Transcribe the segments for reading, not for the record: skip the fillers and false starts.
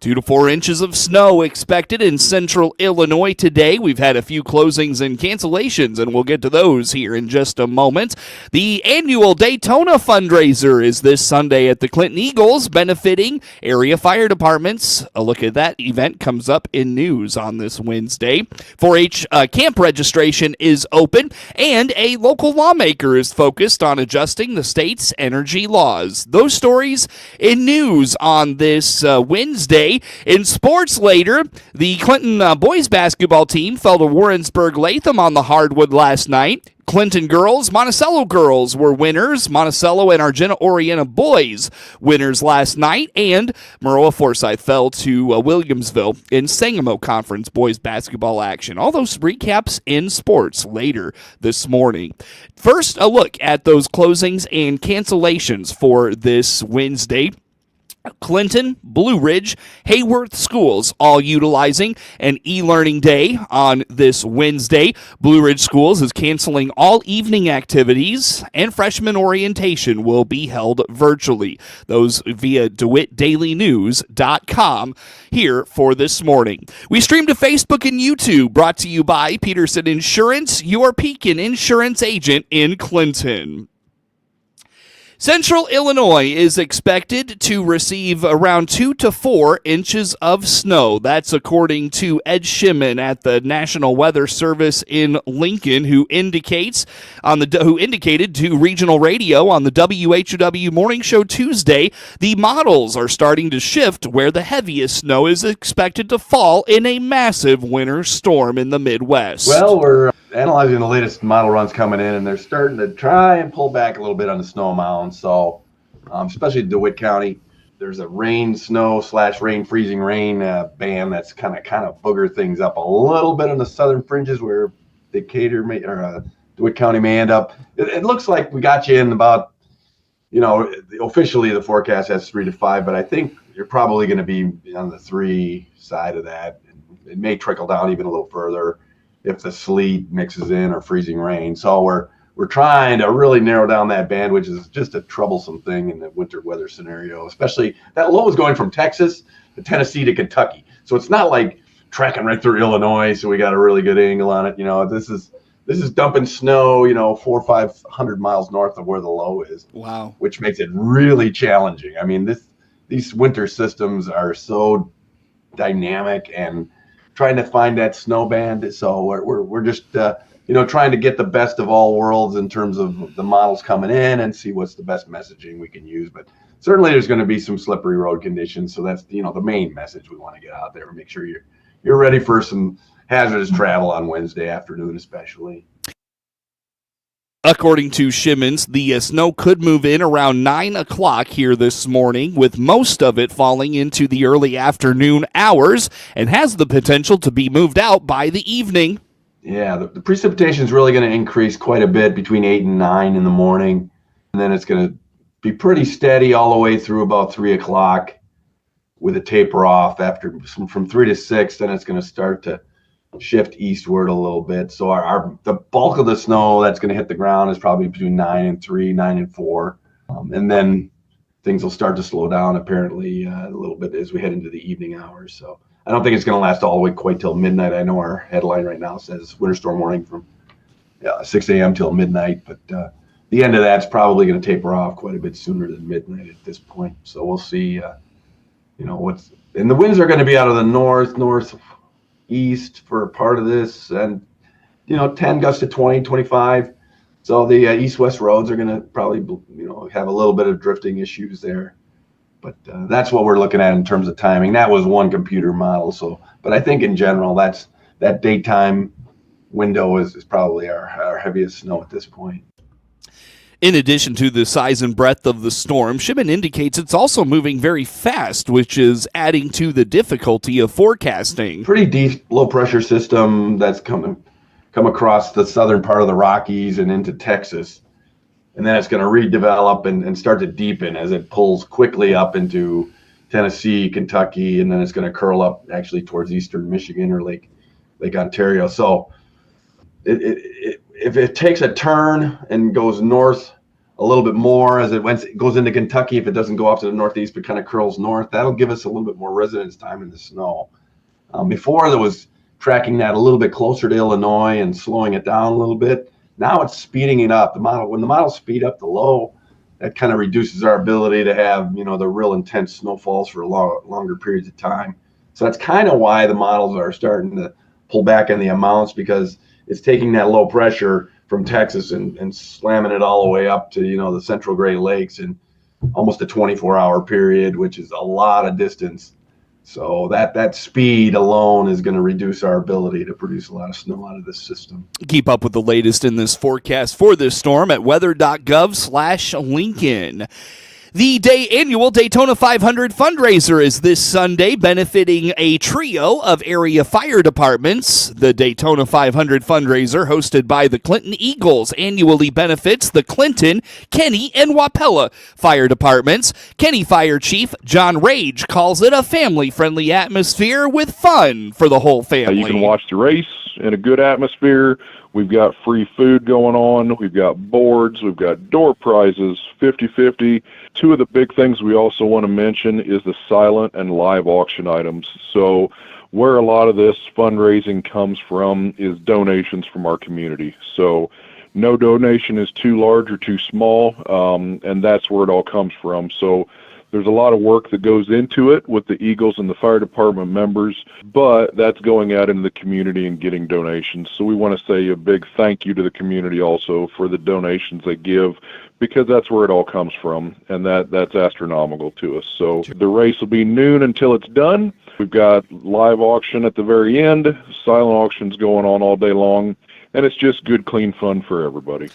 2 to 4 inches of snow expected in central Illinois today. We've had a few closings and cancellations, and we'll get to those here in just a moment. The annual Daytona fundraiser is this Sunday at the Clinton Eagles, benefiting area fire departments. A look at that event comes up in news on this Wednesday. 4-H camp registration is open, and a local lawmaker is focused on adjusting the state's energy laws. Those stories in news on this Wednesday. In sports later, the Clinton boys basketball team fell to Warrensburg-Latham on the hardwood last night. Clinton girls, Monticello girls were winners. Monticello and Argenta-Oreana boys winners last night. And Maroa-Forsyth fell to Williamsville in Sangamo Conference boys basketball action. All those recaps in sports later this morning. First, a look at those closings and cancellations for this Wednesday. Clinton, Blue Ridge, Hayworth schools all utilizing an e-learning day on this Wednesday. Blue Ridge Schools is canceling all evening activities, and freshman orientation will be held virtually. Those via DeWittDailyNews.com here for this morning. We stream to Facebook and YouTube, brought to you by Peterson Insurance, your Pekin insurance agent in Clinton. Central Illinois is expected to receive around 2 to 4 inches of snow. That's according to Ed Shimon at the National Weather Service in Lincoln, who indicated to regional radio on the WHOW Morning Show Tuesday, the models are starting to shift where the heaviest snow is expected to fall in a massive winter storm in the Midwest. Well, we're analyzing the latest model runs coming in, and they're starting to try and pull back a little bit on the snow amount. So, especially DeWitt County, there's a rain/rain, freezing rain band that's kind of booger things up a little bit on the southern fringes where Decatur DeWitt County may end up. It looks like we got you in about, officially the forecast has 3 to 5, but I think you're probably going to be on the 3 side of that. It may trickle down even a little further if the sleet mixes in or freezing rain. So we're trying to really narrow down that band, which is just a troublesome thing in the winter weather scenario, especially that low is going from Texas to Tennessee to Kentucky. So it's not like tracking right through Illinois, so we got a really good angle on it. This is dumping snow, 400 or 500 miles north of where the low is. Wow. Which makes it really challenging. I mean, these winter systems are so dynamic and trying to find that snow band. So we're just trying to get the best of all worlds in terms of the models coming in and see what's the best messaging we can use. But certainly there's going to be some slippery road conditions. So that's the main message we want to get out there and make sure you're ready for some hazardous travel on Wednesday afternoon, especially. According to Shimmons, the snow could move in around 9 o'clock here this morning, with most of it falling into the early afternoon hours, and has the potential to be moved out by the evening. Yeah, the precipitation is really going to increase quite a bit between 8 and 9 in the morning, and then it's going to be pretty steady all the way through about 3 o'clock with a taper off after from 3 to 6. Then it's going to start to shift eastward a little bit. So the bulk of the snow that's going to hit the ground is probably between 9 and 3, 9 and 4. And then things will start to slow down apparently a little bit as we head into the evening hours. So I don't think it's going to last all the way quite till midnight. I know our headline right now says winter storm warning from 6 a.m. till midnight, but the end of that's probably going to taper off quite a bit sooner than midnight at this point. So we'll see, and the winds are going to be out of the northeast for a part of this, and 10 gusts to 20, 25. So the east-west roads are going to probably have a little bit of drifting issues there, but that's what we're looking at in terms of timing. That was one computer model. So, but I think in general that daytime window is probably our heaviest snow at this point. In addition to the size and breadth of the storm, Shimon indicates it's also moving very fast, which is adding to the difficulty of forecasting. Pretty deep low-pressure system that's come across the southern part of the Rockies and into Texas. And then it's going to redevelop and start to deepen as it pulls quickly up into Tennessee, Kentucky, and then it's going to curl up actually towards eastern Michigan or Lake Ontario. So if it takes a turn and goes north a little bit more as it goes into Kentucky. If it doesn't go off to the northeast but kind of curls north, that'll give us a little bit more residence time in the snow. Before, there was tracking that a little bit closer to Illinois and slowing it down a little bit. Now it's speeding it up. When the models speed up the low, that kind of reduces our ability to have, the real intense snowfalls for longer periods of time. So that's kind of why the models are starting to pull back on the amounts, because it's taking that low pressure from Texas and slamming it all the way up to, the Central Great Lakes in almost a 24-hour period, which is a lot of distance. So that speed alone is going to reduce our ability to produce a lot of snow out of this system. Keep up with the latest in this forecast for this storm at weather.gov/Lincoln. The annual Daytona 500 fundraiser is this Sunday, benefiting a trio of area fire departments. The Daytona 500 fundraiser, hosted by the Clinton Eagles, annually benefits the Clinton, Kenny, and Wapella fire departments. Kenny Fire Chief John Rage calls it a family-friendly atmosphere with fun for the whole family. You can watch the race in a good atmosphere. We've got free food going on. We've got boards. We've got door prizes, 50-50. Two of the big things we also want to mention is the silent and live auction items. So where a lot of this fundraising comes from is donations from our community. So no donation is too large or too small, and that's where it all comes from. So there's a lot of work that goes into it with the Eagles and the fire department members, but that's going out into the community and getting donations. So we want to say a big thank you to the community also for the donations they give, because that's where it all comes from, and that's astronomical to us. So the race will be noon until it's done. We've got live auction at the very end, silent auctions going on all day long, and it's just good, clean fun for everybody.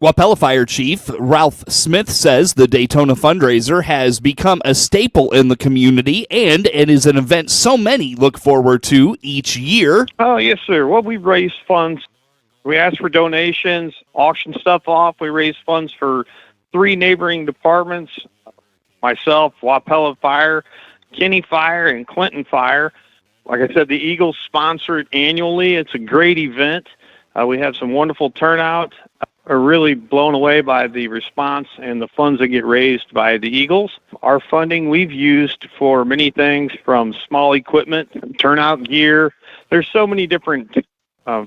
Wapella Fire Chief Ralph Smith says the Daytona fundraiser has become a staple in the community, and it is an event so many look forward to each year. Oh, yes, sir. Well, we raise funds. We ask for donations, auction stuff off. We raise funds for 3 neighboring departments, myself, Wapella Fire, Kenny Fire, and Clinton Fire. Like I said, the Eagles sponsor it annually. It's a great event. We have some wonderful turnout. Are really blown away by the response and the funds that get raised by the Eagles. Our funding we've used for many things, from small equipment, turnout gear. There's so many different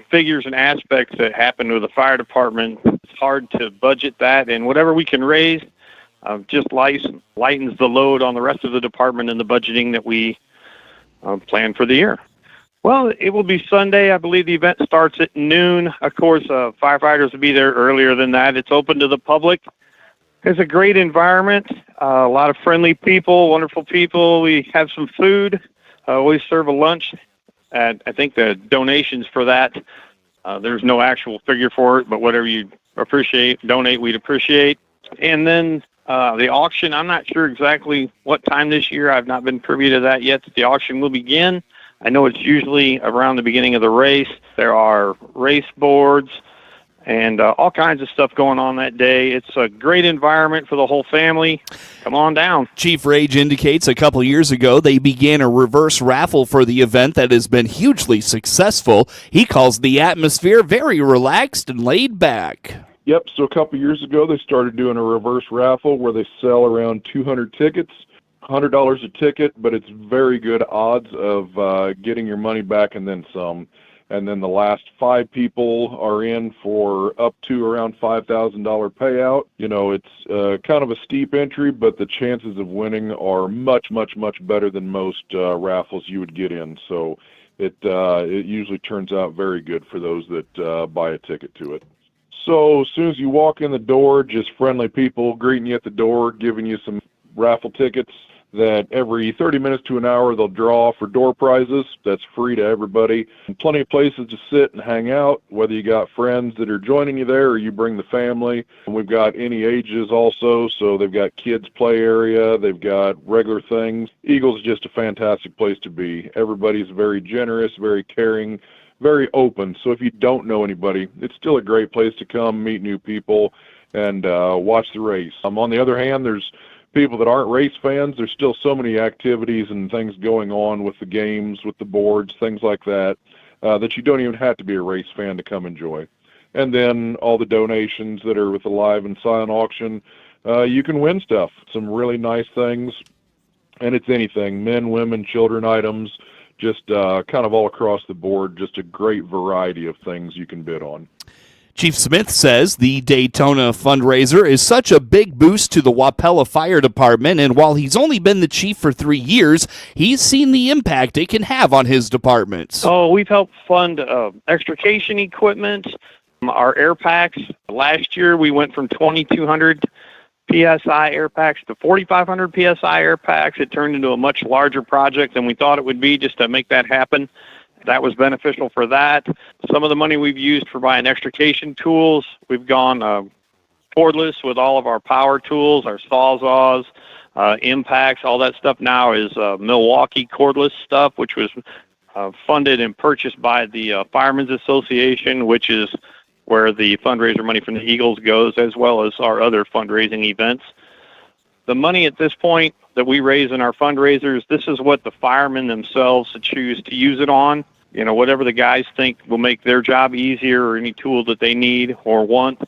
figures and aspects that happen with the fire department. It's hard to budget that, and whatever we can raise just lightens the load on the rest of the department and the budgeting that we plan for the year. Well, it will be Sunday. I believe the event starts at noon. Of course, firefighters will be there earlier than that. It's open to the public. It's a great environment, a lot of friendly people, wonderful people. We have some food. Always serve a lunch. And I think the donations for that, there's no actual figure for it, but whatever you donate, we'd appreciate. And then the auction, I'm not sure exactly what time this year. I've not been privy to that yet. The auction will begin. I know it's usually around the beginning of the race. There are race boards and all kinds of stuff going on that day. It's a great environment for the whole family. Come on down. Chief Rage indicates a couple years ago they began a reverse raffle for the event that has been hugely successful. He calls the atmosphere very relaxed and laid back. Yep, so a couple years ago they started doing a reverse raffle where they sell around 200 tickets. $100 a ticket, but it's very good odds of getting your money back and then some. And then the last 5 people are in for up to around $5,000 payout. It's kind of a steep entry, but the chances of winning are much, much, much better than most raffles you would get in. So it usually turns out very good for those that buy a ticket to it. So as soon as you walk in the door, just friendly people greeting you at the door, giving you some raffle tickets. That every 30 minutes to an hour they'll draw for door prizes. That's free to everybody. And plenty of places to sit and hang out, whether you got friends that are joining you there or you bring the family. And we've got any ages also, so they've got kids play area, they've got regular things. Eagles is just a fantastic place to be. Everybody's very generous, very caring, very open. So if you don't know anybody, it's still a great place to come, meet new people, and watch the race. On the other hand, there's people that aren't race fans. There's still so many activities and things going on with the games, with the boards, things like that, that you don't even have to be a race fan to come enjoy. And then all the donations that are with the live and silent auction, you can win stuff, some really nice things. And it's anything, men, women, children items, just kind of all across the board, just a great variety of things you can bid on. Chief Smith says the Daytona fundraiser is such a big boost to the Wapella Fire Department, and while he's only been the chief for 3 years, he's seen the impact it can have on his department. Oh, we've helped fund extrication equipment, our air packs. Last year, we went from 2,200 PSI air packs to 4,500 PSI air packs. It turned into a much larger project than we thought it would be just to make that happen. That was beneficial for that. Some of the money we've used for buying extrication tools, we've gone cordless with all of our power tools, our sawzalls, impacts, all that stuff now is Milwaukee cordless stuff, which was funded and purchased by the Firemen's Association, which is where the fundraiser money from the Eagles goes, as well as our other fundraising events. The money at this point that we raise in our fundraisers, this is what the firemen themselves choose to use it on. You know, whatever the guys think will make their job easier, or any tool that they need or want.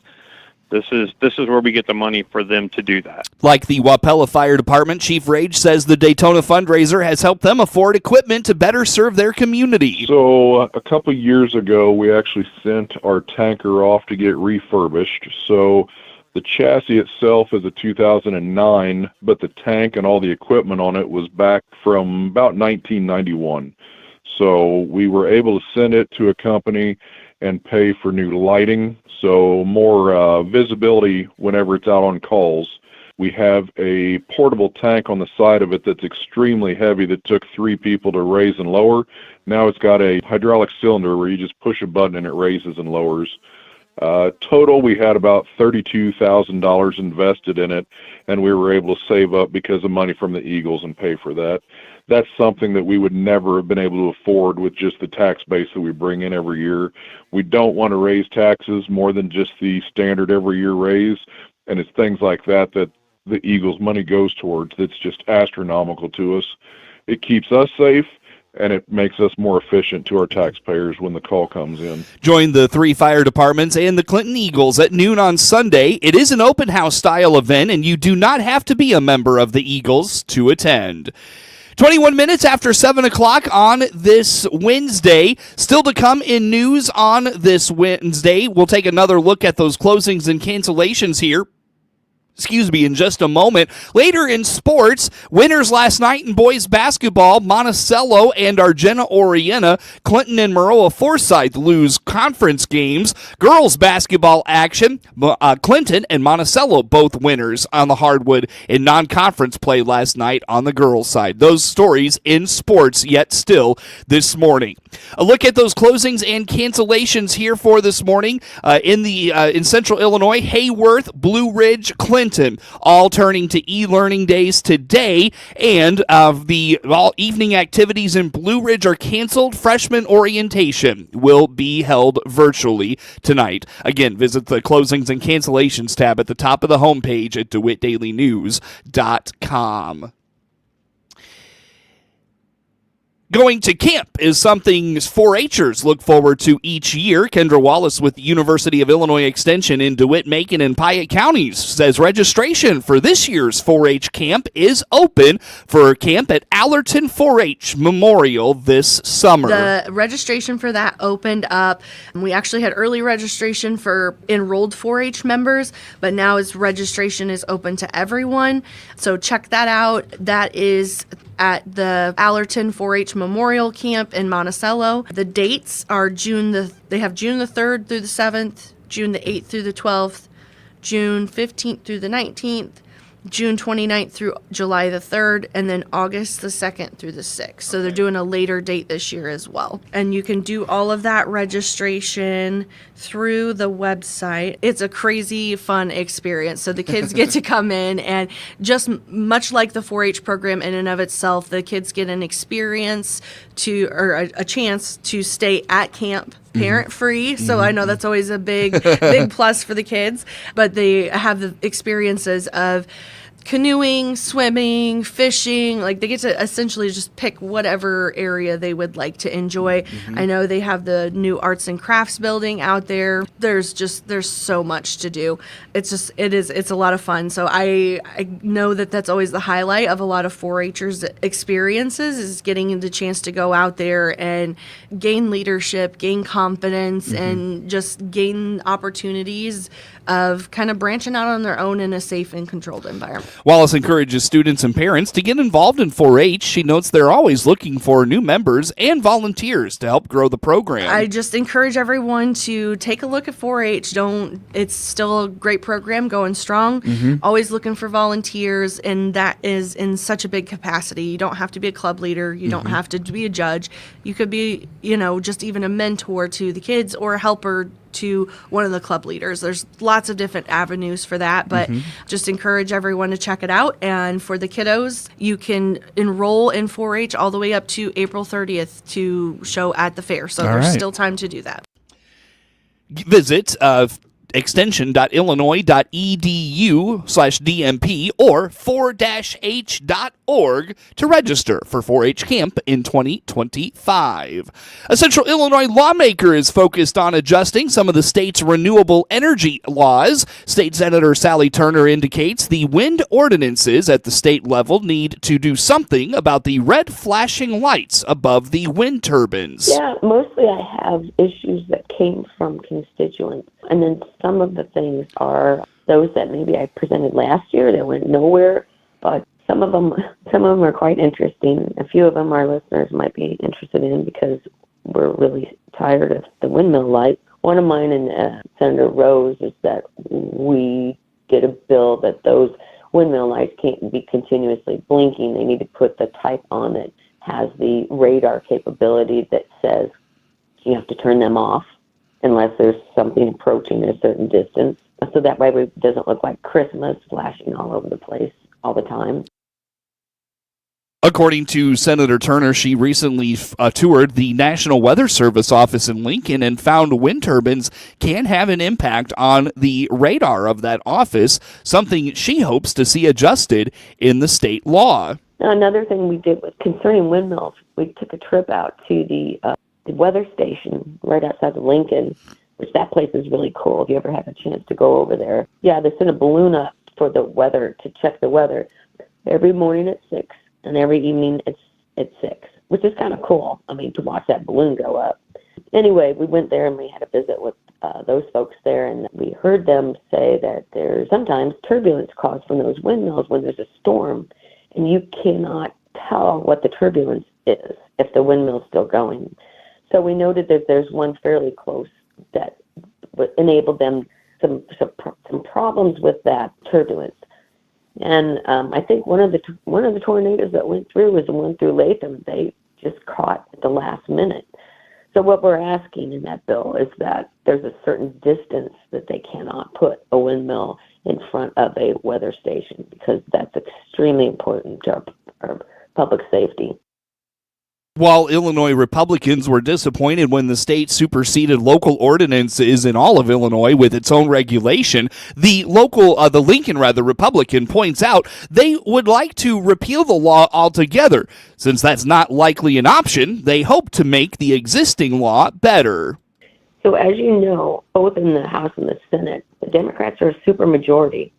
This is where we get the money for them to do that. Like the Wapella Fire Department, Chief Rage says the Daytona fundraiser has helped them afford equipment to better serve their community. So a couple of years ago, we actually sent our tanker off to get refurbished. So the chassis itself is a 2009, but the tank and all the equipment on it was back from about 1991. So we were able to send it to a company and pay for new lighting, so more visibility whenever it's out on calls. We have a portable tank on the side of it that's extremely heavy that took 3 people to raise and lower. Now it's got a hydraulic cylinder where you just push a button and it raises and lowers. Total, we had about $32,000 invested in it, and we were able to save up because of money from the Eagles and pay for that. That's something that we would never have been able to afford with just the tax base that we bring in every year. We don't want to raise taxes more than just the standard every year raise, and it's things like that that the Eagles' money goes towards that's just astronomical to us. It keeps us safe, and it makes us more efficient to our taxpayers when the call comes in. Join the 3 fire departments and the Clinton Eagles at noon on Sunday. It is an open house style event, and you do not have to be a member of the Eagles to attend. 21 minutes after 7 o'clock on this Wednesday. Still to come in news on this Wednesday. We'll take another look at those closings and cancellations here. In just a moment. Later in sports, winners last night in boys basketball, Monticello and Argenta-Oreana. Clinton and Maroa-Forsyth lose conference games. Girls basketball action, Clinton and Monticello both winners on the hardwood in non-conference play last night on the girls' side. Those stories in sports yet still this morning. A look at those closings and cancellations here for this morning in Central Illinois. Hayworth, Blue Ridge, Clinton, all turning to e-learning days today, and the all evening activities in Blue Ridge are canceled. Freshman orientation will be held virtually tonight. Again, visit the closings and cancellations tab at the top of the homepage at DeWittDailyNews.com. Going to camp is something 4-Hers look forward to each year. Kendra Wallace with the University of Illinois Extension in DeWitt, Macon, and Piatt counties says registration for this year's 4-H camp is open for camp at Allerton 4-H Memorial this summer. The registration for that opened up. We actually had early registration for enrolled 4-H members, but now registration is open to everyone. So check that out. That is at the Allerton 4-H Memorial Camp in Monticello. The dates are they have June the 3rd through the 7th, June the 8th through the 12th, June 15th through the 19th, June 29th through July the 3rd, and then August the 2nd through the 6th. So they're doing a later date this year as well. And you can do all of that registration through the website. It's a crazy fun experience. So the kids get to come in, and just much like the 4-H program in and of itself, the kids get an experience or a chance to stay at camp parent free. So I know that's always a big plus for the kids, but they have the experiences of canoeing, swimming, fishing. Like, they get to essentially just pick whatever area they would like to enjoy. I know they have the new arts and crafts building out there. There's so much to do. It's a lot of fun. So I know that's always the highlight of a lot of 4-Hers experiences, is getting the chance to go out there and gain leadership, gain confidence, and just gain opportunities of kind of branching out on their own in a safe and controlled environment. Wallace encourages students and parents to get involved in 4-H. She notes they're always looking for new members and volunteers to help grow the program. I just encourage everyone to take a look at 4-H. It's still a great program, going strong. Always looking for volunteers, and that is in such a big capacity. You don't have to be a club leader. You don't have to be a judge. You could be, just even a mentor to the kids or a helper to one of the club leaders. There's lots of different avenues for that, but just encourage everyone to check it out. And for the kiddos, you can enroll in 4-H all the way up to April 30th to show at the fair. So there's still time to do that. Visit extension.illinois.edu/DMP or 4-H.org to register for 4-H camp in 2025. A Central Illinois lawmaker is focused on adjusting some of the state's renewable energy laws. State Senator Sally Turner indicates the wind ordinances at the state level need to do something about the red flashing lights above the wind turbines. Yeah, mostly I have issues that came from constituents. And then some of the things are those that maybe I presented last year that went nowhere, but some of them are quite interesting. A few of them our listeners might be interested in because we're really tired of the windmill light. One of mine and Senator Rose is that we did a bill that those windmill lights can't be continuously blinking. They need to put the type on that has the radar capability that says you have to turn them off unless there's something approaching a certain distance. So that way it doesn't look like Christmas flashing all over the place all the time. According to Senator Turner, she recently toured the National Weather Service office in Lincoln and found wind turbines can have an impact on the radar of that office, something she hopes to see adjusted in the state law. Now, another thing we did was concerning windmills. We took a trip out to the weather station right outside of Lincoln, which that place is really cool if you ever have a chance to go over there. Yeah, they send a balloon up for the weather, to check the weather, every morning at 6, and every evening at 6, which is kind of cool, to watch that balloon go up. Anyway, we went there and we had a visit with those folks there, and we heard them say that there's sometimes turbulence caused from those windmills when there's a storm, and you cannot tell what the turbulence is if the windmill's still going. So we noted that there's one fairly close that enabled them some problems with that turbulence. And I think one of the tornadoes that went through was the one through Latham. They just caught at the last minute. So what we're asking in that bill is that there's a certain distance that they cannot put a windmill in front of a weather station, because that's extremely important to our public safety. While Illinois Republicans were disappointed when the state superseded local ordinances in all of Illinois with its own regulation, the Lincoln Republican points out they would like to repeal the law altogether. Since that's not likely an option, they hope to make the existing law better. So as you know, both in the House and the Senate, the Democrats are a supermajority.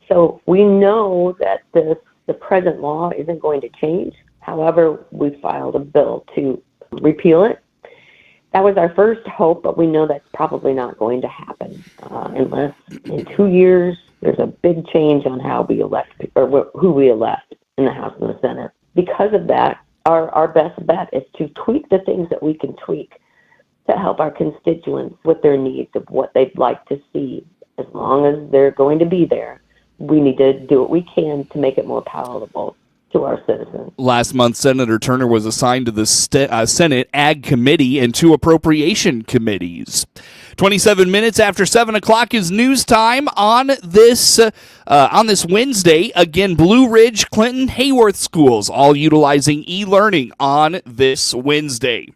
So we know that the present law isn't going to change. However, we filed a bill to repeal it. That was our first hope, but we know that's probably not going to happen unless in 2 years there's a big change on how we elect or who we elect in the House and the Senate. Because of that, our best bet is to tweak the things that we can tweak to help our constituents with their needs of what they'd like to see. As long as they're going to be there, we need to do what we can to make it more palatable to our citizens. Last month, Senator Turner was assigned to the Senate Ag Committee and 2 appropriation committees. 27 minutes after 7 o'clock is news time on this Wednesday. Again, Blue Ridge, Clinton, Hayworth schools all utilizing e-learning on this Wednesday.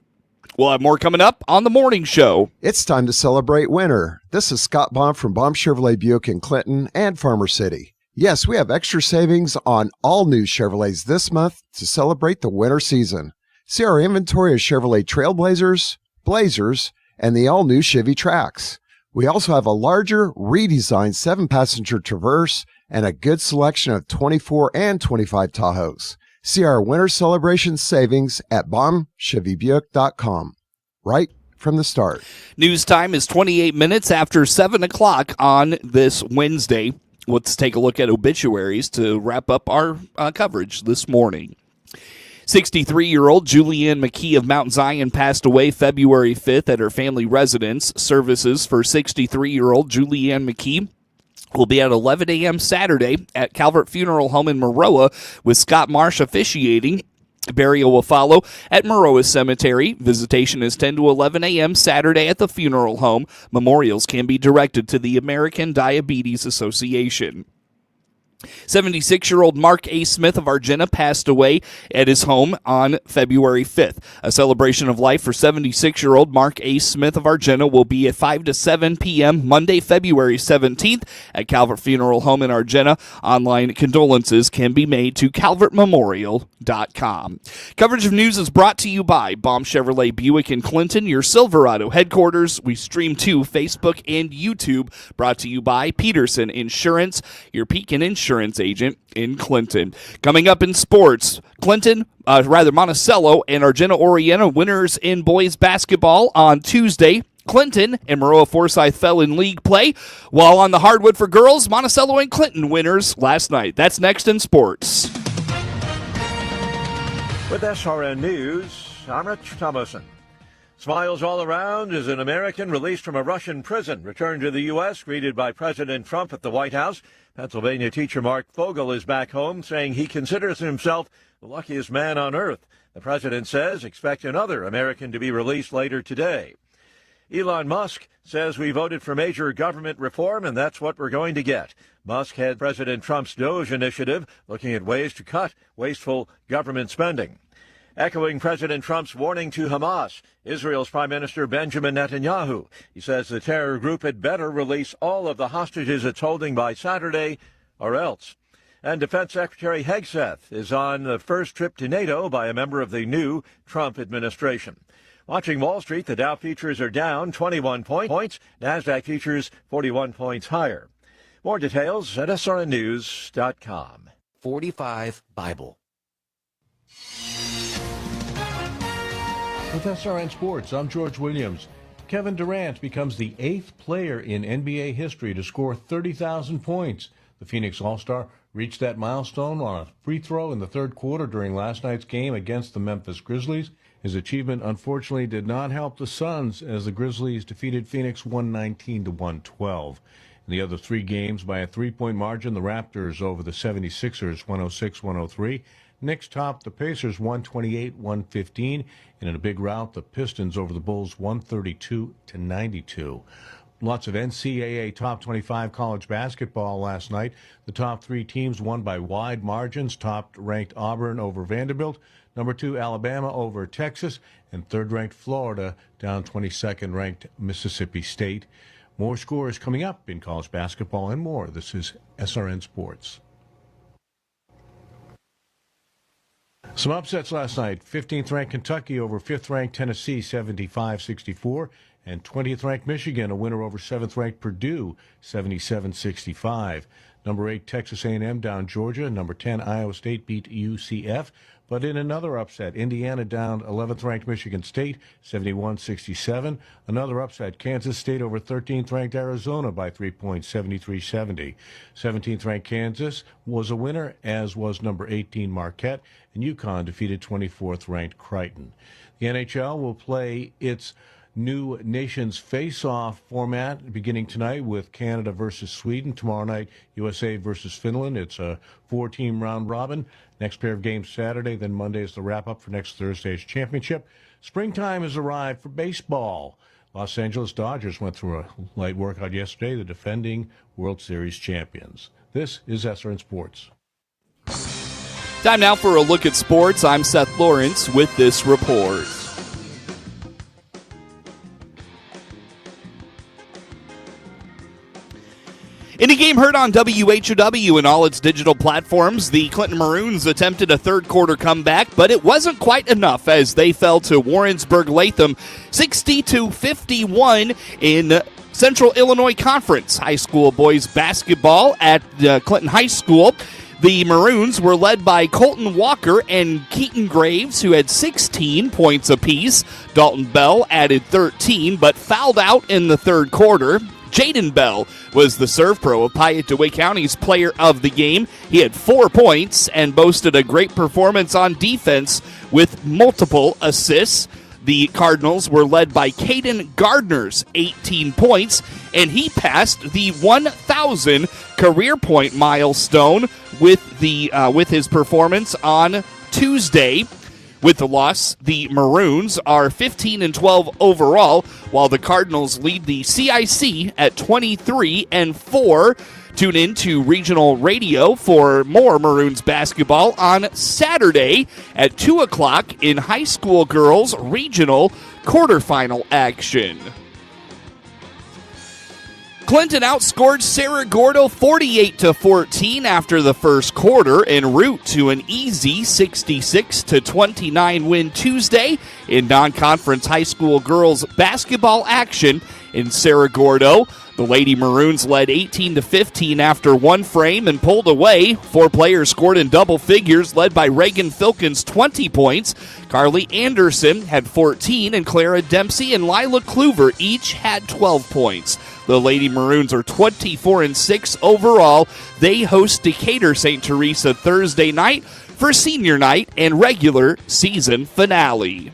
We'll have more coming up on the morning show. It's time to celebrate winter. This is Scott Baum from Baum Chevrolet Buick in Clinton and Farmer City. Yes, we have extra savings on all new Chevrolets this month to celebrate the winter season. See our inventory of Chevrolet Trailblazers, Blazers, and the all-new Chevy Trax. We also have a larger, redesigned 7-passenger Traverse and a good selection of 24 and 25 Tahoes. See our winter celebration savings at bombchevybuick.com. Right from the start. News time is 28 minutes after 7 o'clock on this Wednesday. Let's take a look at obituaries to wrap up our coverage this morning. 63-year-old Julianne McKee of Mount Zion passed away February 5th at her family residence. Services for 63-year-old Julianne McKee will be at 11 a.m. Saturday at Calvert Funeral Home in Maroa, with Scott Marsh officiating. Burial will follow at Maroa Cemetery. Visitation is 10 to 11 a.m. Saturday at the funeral home. Memorials can be directed to the American Diabetes Association. 76-year-old Mark A. Smith of Argenta passed away at his home on February 5th. A celebration of life for 76-year-old Mark A. Smith of Argenta will be at 5 to 7 p.m. Monday, February 17th at Calvert Funeral Home in Argenta. Online condolences can be made to calvertmemorial.com. Coverage of news is brought to you by Baum Chevrolet Buick in Clinton, your Silverado headquarters. We stream to Facebook and YouTube. Brought to you by Peterson Insurance, your Pekin Insurance agent in Clinton. Coming up in sports, Monticello and Argenta-Oreana winners in boys basketball on Tuesday. Clinton and Maroa-Forsyth fell in league play, while on the hardwood for girls, Monticello and Clinton winners last night. That's next in sports. With SRN News, I'm Rich Thomason. Smiles all around as an American released from a Russian prison returned to the U.S., greeted by President Trump at the White House. Pennsylvania teacher Mark Fogel is back home, saying he considers himself the luckiest man on earth. The president says expect another American to be released later today. Elon Musk says we voted for major government reform, and that's what we're going to get. Musk had President Trump's DOGE initiative, looking at ways to cut wasteful government spending. Echoing President Trump's warning to Hamas, Israel's Prime Minister Benjamin Netanyahu. He says the terror group had better release all of the hostages it's holding by Saturday, or else. And Defense Secretary Hegseth is on the first trip to NATO by a member of the new Trump administration. Watching Wall Street, the Dow futures are down 21 points. NASDAQ futures 41 points higher. More details at srnnews.com. 45 Bible. With SRN Sports, I'm George Williams. Kevin Durant becomes the 8th player in NBA history to score 30,000 points. The Phoenix All-Star reached that milestone on a free throw in the third quarter during last night's game against the Memphis Grizzlies. His achievement, unfortunately, did not help the Suns as the Grizzlies defeated Phoenix 119-112. In the other three games, by a three-point margin, the Raptors over the 76ers 106-103. Knicks topped the Pacers 128-115, and in a big rout, the Pistons over the Bulls 132-92. Lots of NCAA top 25 college basketball last night. The top three teams won by wide margins. Top-ranked Auburn over Vanderbilt, number 2 Alabama over Texas, and third-ranked Florida down 22nd-ranked Mississippi State. More scores coming up in college basketball and more. This is SRN Sports. Some upsets last night. 15th-ranked Kentucky over 5th-ranked Tennessee, 75-64. And 20th-ranked Michigan, a winner over 7th-ranked Purdue, 77-65. Number 8, Texas A&M down Georgia. Number 10, Iowa State beat UCF. But in another upset, Indiana down 11th-ranked Michigan State, 71-67. Another upset, Kansas State over 13th-ranked Arizona by 3 points, 73-70. 17th-ranked Kansas was a winner, as was number 18 Marquette, and UConn defeated 24th-ranked Creighton. The NHL will play its new Nations Face-Off format beginning tonight with Canada versus Sweden. Tomorrow night, USA versus Finland. It's a 4-team round robin. Next pair of games Saturday, then Monday is the wrap-up for next Thursday's championship. Springtime has arrived for baseball. Los Angeles Dodgers went through a light workout yesterday, the defending World Series champions. This is SRN Sports. Time now for a look at sports. I'm Seth Lawrence with this report. In a game heard on WHOW and all its digital platforms, the Clinton Maroons attempted a third-quarter comeback, but it wasn't quite enough as they fell to Warrensburg-Latham 60-51 in Central Illinois Conference High School boys basketball at Clinton High School. The Maroons were led by Colton Walker and Keaton Graves, who had 16 points apiece. Dalton Bell added 13, but fouled out in the third quarter. Jaden Bell was the serve pro of Piatt-DeWitt County's player of the game. He had 4 points and boasted a great performance on defense with multiple assists. The Cardinals were led by Caden Gardner's 18 points, and he passed the 1,000 career point milestone with his performance on Tuesday. With the loss, the Maroons are 15-12 overall, while the Cardinals lead the CIC at 23-4. Tune in to regional radio for more Maroons basketball on Saturday at 2 o'clock in high school girls regional quarterfinal action. Clinton outscored Cerro Gordo 48-14 after the first quarter en route to an easy 66-29 win Tuesday in non-conference high school girls basketball action in Cerro Gordo. The Lady Maroons led 18-15 after one frame and pulled away. 4 players scored in double figures, led by Reagan Filkins 20 points. Carly Anderson had 14, and Clara Dempsey and Lila Kluver each had 12 points. The Lady Maroons are 24-6 overall. They host Decatur St. Teresa Thursday night for senior night and regular season finale.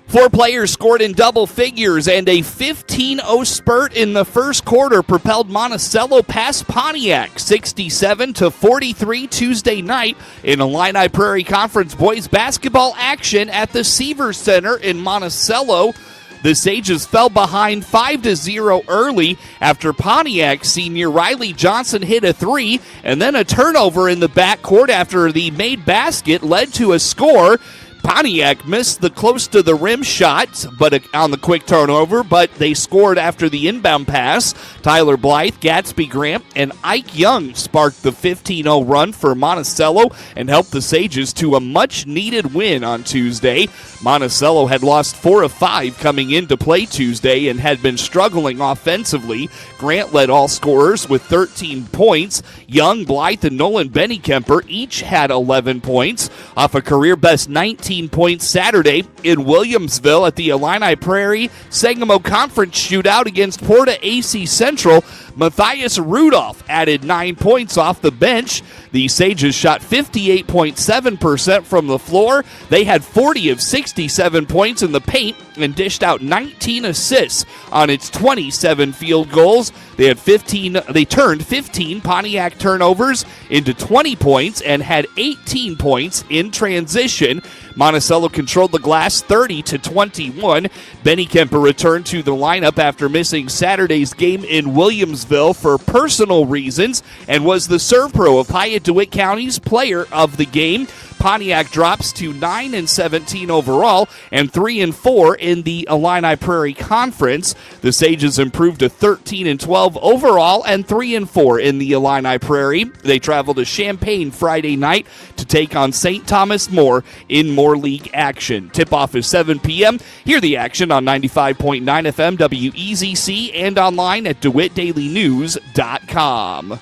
4 players scored in double figures, and a 15-0 spurt in the first quarter propelled Monticello past Pontiac 67-43 Tuesday night in Illini Prairie Conference boys basketball action at the Seavers Center in Monticello. The Sages fell behind 5-0 early after Pontiac senior Riley Johnson hit a 3, and then a turnover in the backcourt after the made basket led to a score. Pontiac missed the close to the rim shot on the quick turnover, but they scored after the inbound pass. Tyler Blythe, Gatsby Grant, and Ike Young sparked the 15-0 run for Monticello and helped the Sages to a much-needed win on Tuesday. Monticello had lost 4 of 5 coming into play Tuesday and had been struggling offensively. Grant led all scorers with 13 points. Young, Blythe, and Nolan Bennykemper each had 11 points off a career-best 19 points Saturday in Williamsville at the Illini Prairie Sangamo Conference shootout against Porta AC Central. Matthias Rudolph added 9 points off the bench. The Sages shot 58.7% from the floor. They had 40 of 67 points in the paint and dished out 19 assists on its 27 field goals. They turned 15 Pontiac turnovers into 20 points and had 18 points in transition. Monticello controlled the glass 30-21. Bennykemper returned to the lineup after missing Saturday's game in Williamsville for personal reasons and was the serve pro of Piatt-DeWitt County's player of the game. Pontiac drops to 9-17 overall and 3-4 in the Illini Prairie Conference. The Sages improved to 13-12 overall and 3-4 in the Illini Prairie. They travel to Champaign Friday night to take on St. Thomas More in More League action. Tip-off is 7 p.m. Hear the action on 95.9 FM WEZC and online at DeWittDailyNews.com.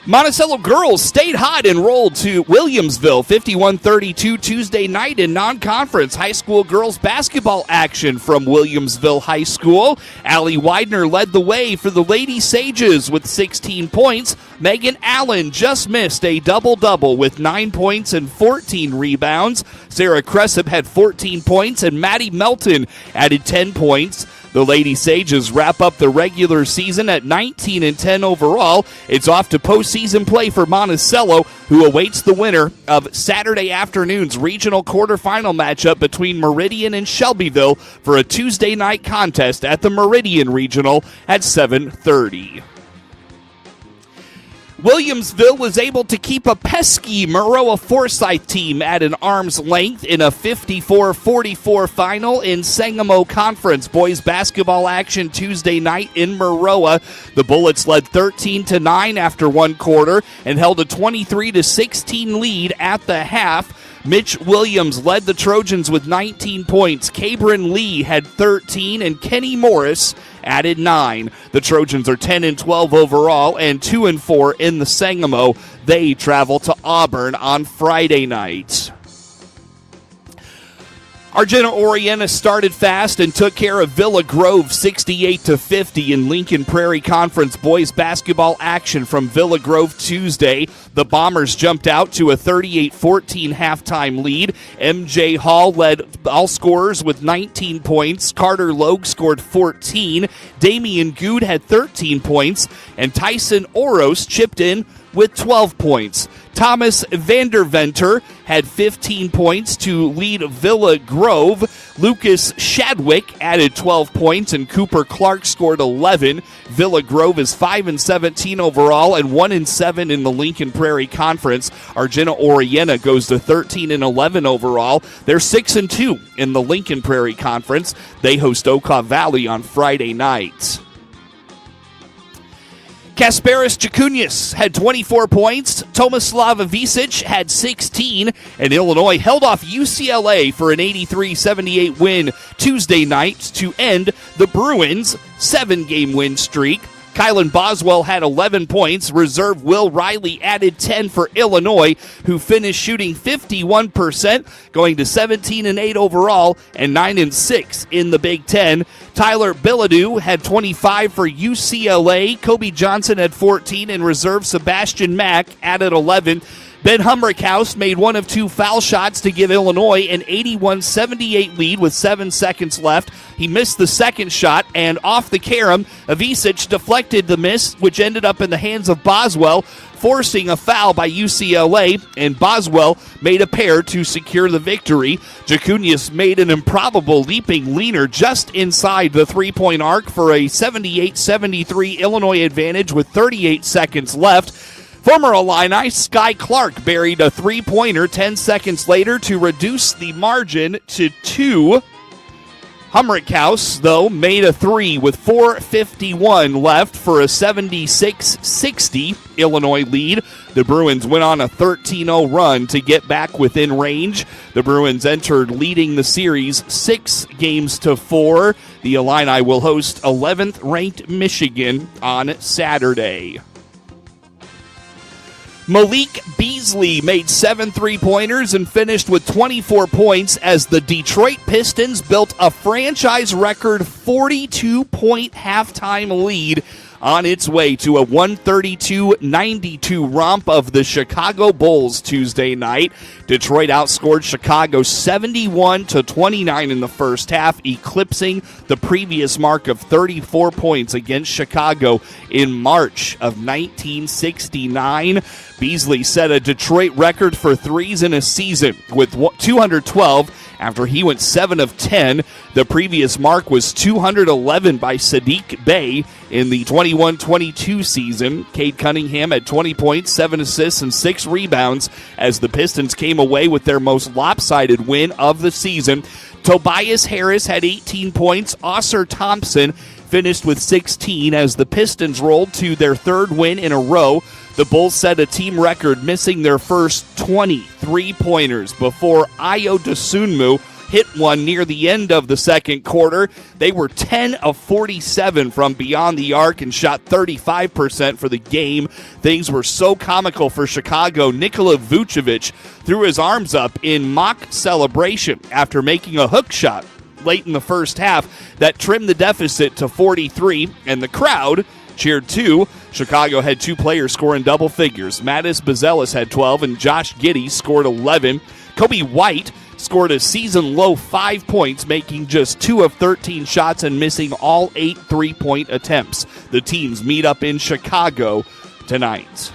Monticello girls stayed hot and rolled to Williamsville 51-32 Tuesday night in non-conference high school girls basketball action from Williamsville High School. Allie Widener led the way for the Lady Sages with 16 points. Megan Allen just missed a double-double with 9 points and 14 rebounds. Sarah Cressup had 14 points, and Maddie Melton added 10 points. The Lady Sages wrap up the regular season at 19-10 overall. It's off to postseason play for Monticello, who awaits the winner of Saturday afternoon's regional quarterfinal matchup between Meridian and Shelbyville for a Tuesday night contest at the Meridian Regional at 7:30. Williamsville was able to keep a pesky Maroa-Forsyth team at an arm's length in a 54-44 final in Sangamo Conference. Boys basketball action Tuesday night in Maroa. The Bullets led 13-9 after one quarter and held a 23-16 lead at the half. Mitch Williams led the Trojans with 19 points. Cabron Lee had 13, and Kenny Morris added 9. The Trojans are 10-12 overall and 2-4 in the Sangamo. They travel to Auburn on Friday night. Argenta-Oreana started fast and took care of Villa Grove 68-50 in Lincoln Prairie Conference boys basketball action from Villa Grove Tuesday. The Bombers jumped out to a 38-14 halftime lead. MJ Hall led all scorers with 19 points. Carter Logue scored 14. Damian Good had 13 points. And Tyson Oros chipped in with 12 points. Thomas Vanderventer had 15 points to lead Villa Grove. Lucas Shadwick added 12 points, and Cooper Clark scored 11. Villa Grove is 5-17 overall and 1-7 in the Lincoln Prairie Conference. Argenta-Oreana goes to 13-11 overall. They're 6-2 in the Lincoln Prairie Conference. They host Okaw Valley on Friday night. Kasparis Jakunas had 24 points, Tomislav Visic had 16, and Illinois held off UCLA for an 83-78 win Tuesday night to end the Bruins' 7-game win streak. Kylan Boswell had 11 points. Reserve Will Riley added 10 for Illinois, who finished shooting 51%, going to 17-8 overall and 9-6 in the Big Ten. Tyler Bilodeau had 25 for UCLA. Kobe Johnson had 14, and reserve Sebastian Mack added 11. Ben Humrickhouse made one of two foul shots to give Illinois an 81-78 lead with 7 seconds left. He missed the second shot, and off the carom, Avicic deflected the miss, which ended up in the hands of Boswell, forcing a foul by UCLA, and Boswell made a pair to secure the victory. Jakunas made an improbable leaping leaner just inside the three-point arc for a 78-73 Illinois advantage with 38 seconds left. Former Illini Sky Clark buried a three-pointer 10 seconds later to reduce the margin to 2. Humrickhouse, though, made a 3 with 4:51 left for a 76-60 Illinois lead. The Bruins went on a 13-0 run to get back within range. The Bruins entered leading the series 6-4. The Illini will host 11th-ranked Michigan on Saturday. Malik Beasley made 7 three-pointers and finished with 24 points as the Detroit Pistons built a franchise record 42-point halftime lead on its way to a 132-92 romp of the Chicago Bulls Tuesday night. Detroit outscored Chicago 71-29 in the first half, eclipsing the previous mark of 34 points against Chicago in March of 1969. Beasley set a Detroit record for threes in a season with 212 after he went 7 of 10. The previous mark was 211 by Sadiq Bey in the 21-22 season. Cade Cunningham had 20 points, 7 assists, and 6 rebounds as the Pistons came away with their most lopsided win of the season. Tobias Harris had 18 points. Oscar Thompson finished with 16 as the Pistons rolled to their third win in a row. The Bulls set a team record, missing their first 20 three-pointers before Ayo Dosunmu hit one near the end of the second quarter. They were 10 of 47 from beyond the arc and shot 35% for the game. Things were so comical for Chicago. Nikola Vucevic threw his arms up in mock celebration after making a hook shot late in the first half that trimmed the deficit to 43, and the crowd cheered too. Chicago had 2 players score in double figures. Mattis Bazelis had 12, and Josh Giddey scored 11. Kobe White scored a season-low 5 points, making just 2 of 13 shots and missing all 8 three-point attempts. The teams meet up in Chicago tonight.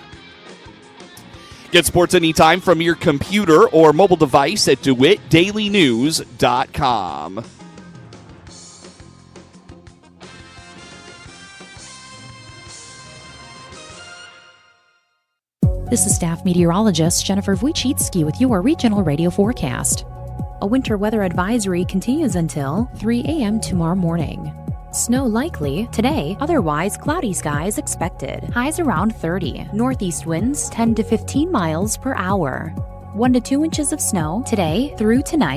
Get sports anytime from your computer or mobile device at DeWittDailyNews.com. This is staff meteorologist Jennifer Wojcicki with your regional radio forecast. A winter weather advisory continues until 3 a.m. tomorrow morning. Snow likely today, otherwise cloudy skies expected. Highs around 30. Northeast winds 10 to 15 miles per hour. 1 to 2 inches of snow today through tonight.